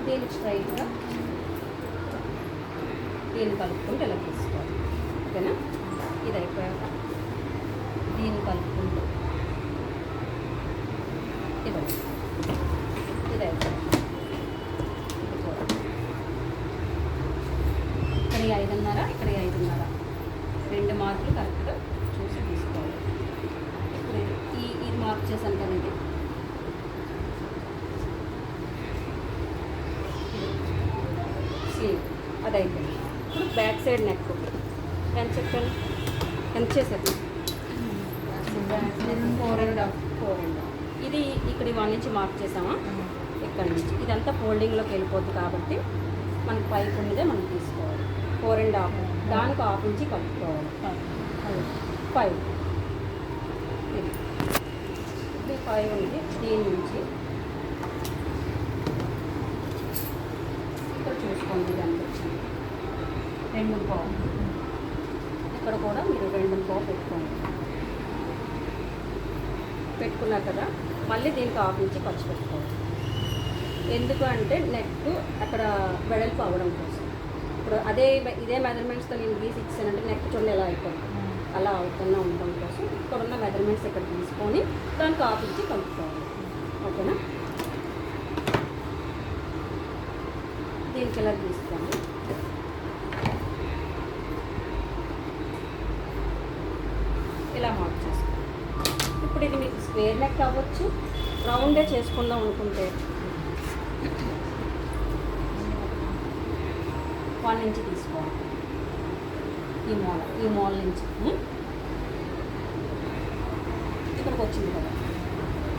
దీనికి స్ట్రైట్గా దీన్ని కలుపుకుంటూ ఇలా తీసుకోవాలి. ఓకేనా? ఇది అయిపోయాక దీన్ని కలుపుకుంటూ ఇది అయిపోయాక ఇక్కడ 5:30, ఇక్కడ 5:30, 2 మార్కులు కరెక్ట్గా చూసి తీసుకోవాలి. ఇప్పుడు ఇది మార్క్ చేశాను కదా, ఇది అది అయిపోయింది. ఇప్పుడు బ్యాక్ సైడ్ నెక్ ఎంత చెప్పాను, ఎంత చేశారు? 4.5. ఇది ఇక్కడ 1 ఇంచ్ మార్క్ చేసామా, ఇక్కడ నుంచి ఇదంతా ఫోల్డింగ్లోకి వెళ్ళిపోద్ది కాబట్టి మనకి పైకి ఉన్నదే మనం తీసుకోవాలి. 4.5, దానికి 1/2 ఇంచి కలుపుకోవాలి. 5 ఇది 5 ఉంది. దీని నుంచి ఇక్కడ చూసుకోండి, దానికి వచ్చింది 2.5. ఇక్కడ కూడా మీరు 2.5 పెట్టుకున్నారు కదా. మళ్ళీ దీనికి 1/2 ఇంచి ఖర్చు పెట్టుకోవాలి. ఎందుకు అంటే నెక్ అక్కడ వెడల్పు అవ్వడం కోసం. ఇప్పుడు ఇదే మెజర్మెంట్స్తో నేను గీసి ఇచ్చానంటే నెక్ చూడండి ఎలా అయిపోతుంది, అలా అవుతున్నా ఉండడం కోసం ఇక్కడ ఉన్న మెజర్మెంట్స్ ఇక్కడ తీసుకొని దానికి 1/2 ఇంచి కలుపుకోవాలి. ఓకేనా? దీనికి ఎలా తీస్తాను, ఇలా మార్క్ చేసుకోవాలి. ఇప్పుడు ఇది మీకు స్క్వేర్ నెక్ అవ్వచ్చు, రౌండే చేసుకుందాం అనుకుంటే 1 ఇంచ్ తీసుకోవాలి. ఈ మూల నుంచి ఇక్కడికి వచ్చింది కదా,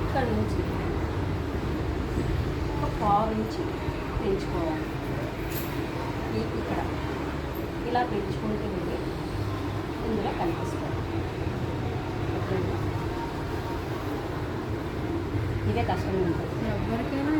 ఇక్కడ నుంచి ఒక 1/4 ఇంచ్ పెంచుకోవాలి. ఇక్కడ ఇలా పెంచుకుంటూ వెళ్ళి ఇందులో కనిపిస్తుంది. ఇదే కష్టంగా ఉంటుంది ఎవరికైనా.